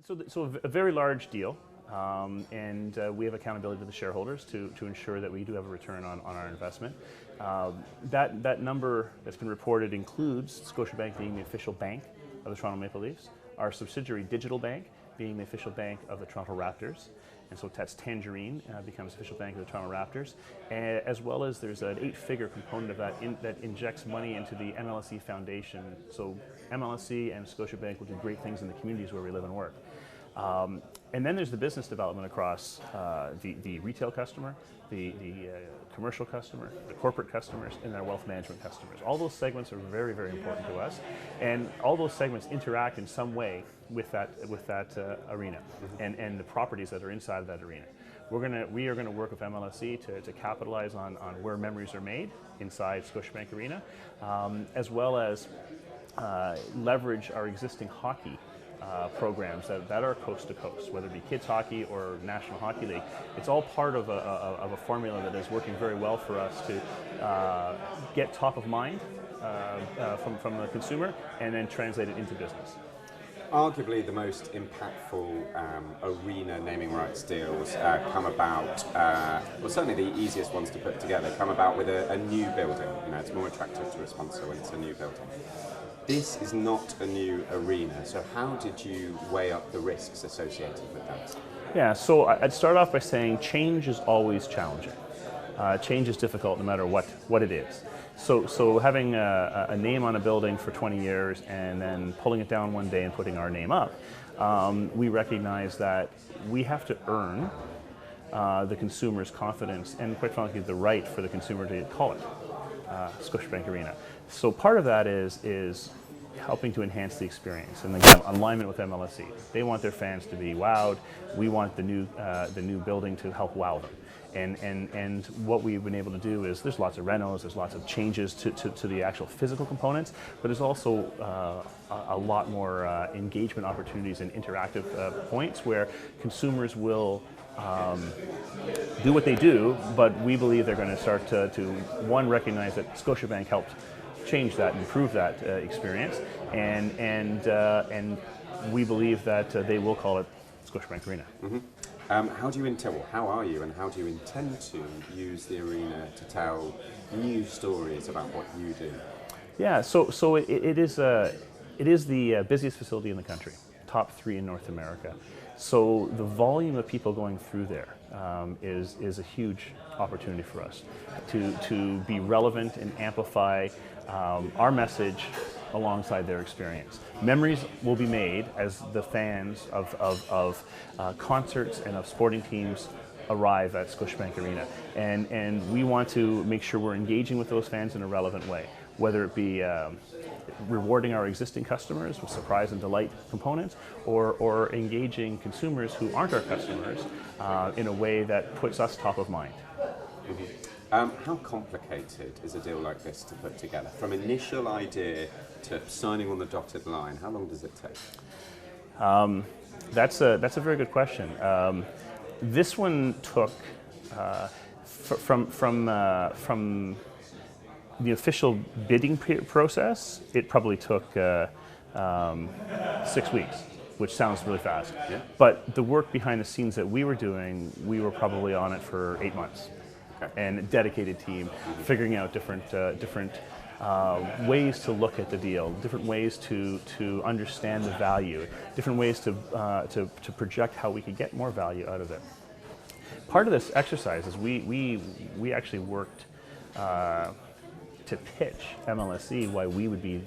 So a very large deal, and we have accountability to the shareholders to ensure that we do have a return on our investment. That number that's been reported includes Scotiabank being the official bank of the Toronto Maple Leafs, our subsidiary Digital Bank being the official bank of the Toronto Raptors, and so that's Tangerine becomes official bank of the Toronto Raptors, as well as there's an 8-figure component of that that injects money into the MLSE Foundation. So MLSE and Scotiabank will do great things in the communities where we live and work. And then there's the business development across the retail customer, the commercial customer, the corporate customers, and our wealth management customers. All those segments are very, very important to us, and all those segments interact in some way with that arena and the properties that are inside of that arena. We are gonna work with MLSE to capitalize on where memories are made inside Scotiabank Arena, as well as leverage our existing hockey programs that are coast to coast, whether it be kids hockey or National Hockey League. It's all part of a formula that is working very well for us to get top of mind from the consumer and then translate it into business. Arguably the most impactful arena naming rights deals come about, well, certainly the easiest ones to put together, come about with a new building. You know, it's more attractive to a sponsor when it's a new building. This is not a new arena, so how did you weigh up the risks associated with that? Yeah, so I'd start off by saying change is always challenging. Change is difficult no matter what it is. So having a name on a building for 20 years and then pulling it down one day and putting our name up, we recognize that we have to earn the consumer's confidence and, quite frankly, the right for the consumer to call it Scotiabank Arena. So part of that is helping to enhance the experience, and again, alignment with MLSE. They want their fans to be wowed. We want the new building to help wow them. And what we've been able to do is there's lots of renos, there's lots of changes to the actual physical components, but there's also a lot more engagement opportunities and interactive points where consumers will do what they do, but we believe they're going to start to one, recognize that Scotiabank helped change that and improve that experience, and we believe that they will call it Scotiabank Arena. Mm-hmm. How are you and how do you intend to use the arena to tell new stories about what you do? Yeah, so it is the busiest facility in the country, top 3 in North America. So the volume of people going through there is a huge opportunity for us to be relevant and amplify our message alongside their experience. Memories will be made as the fans of concerts and of sporting teams arrive at Scotiabank Arena, and we want to make sure we're engaging with those fans in a relevant way, whether it be rewarding our existing customers with surprise and delight components, or engaging consumers who aren't our customers in a way that puts us top of mind. Mm-hmm. How complicated is a deal like this to put together? From initial idea to signing on the dotted line, how long does it take? That's a very good question. This one took from the official bidding process. It probably took 6 weeks, which sounds really fast. Yeah. But the work behind the scenes that we were doing, we were probably on it for 8 months. Okay. And a dedicated team, figuring out different ways to look at the deal, different ways to understand the value, different ways to project how we could get more value out of it. Part of this exercise is we actually worked to pitch MLSE why we would be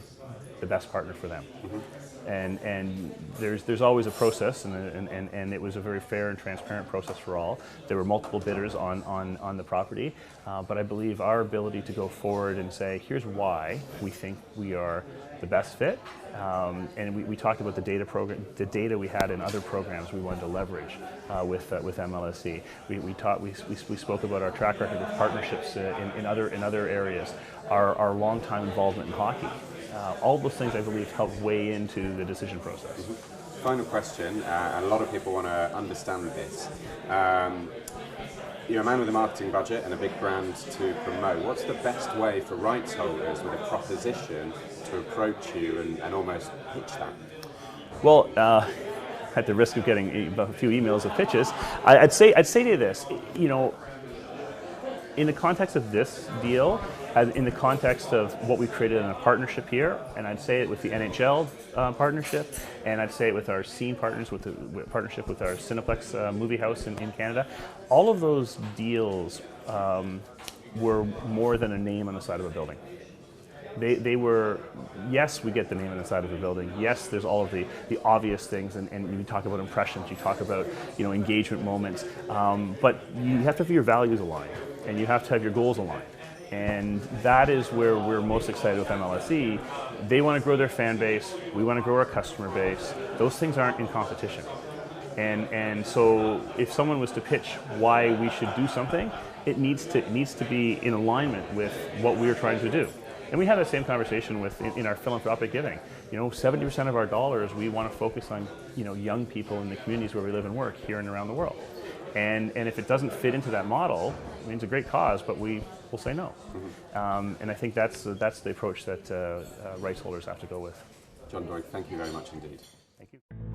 the best partner for them. Mm-hmm. And there's always a process, and it was a very fair and transparent process for all. There were multiple bidders on the property, but I believe our ability to go forward and say, here's why we think we are the best fit, and we talked about the data we had in other programs we wanted to leverage with MLSE. We spoke about our track record with partnerships in other areas, our long-time involvement in hockey. All those things, I believe, help weigh into the decision process. Mm-hmm. Final question, and a lot of people want to understand this. You're a man with a marketing budget and a big brand to promote. What's the best way for rights holders with a proposition to approach you and almost pitch that? Well, at the risk of getting a few emails of pitches, I'd say to you this, you know, in the context of this deal, in the context of what we've created in a partnership here, and I'd say it with the NHL partnership, and I'd say it with our scene partners, with the partnership with our Cineplex movie house in Canada, all of those deals were more than a name on the side of a building. They were, yes, we get the name on the side of the building. Yes, there's all of the obvious things, and you talk about impressions, you talk about, you know, engagement moments, but you have to have your values aligned, and you have to have your goals aligned. And that is where we're most excited with MLSE. They want to grow their fan base. We want to grow our customer base. Those things aren't in competition. And so if someone was to pitch why we should do something, it needs to be in alignment with what we're trying to do. And we have the same conversation in our philanthropic giving. You know, 70% of our dollars we want to focus on, you know, young people in the communities where we live and work here and around the world. And if it doesn't fit into that model, I mean, it's a great cause, but we will say no. And I think that's the approach that rights holders have to go with. John Doig, thank you very much indeed. Thank you.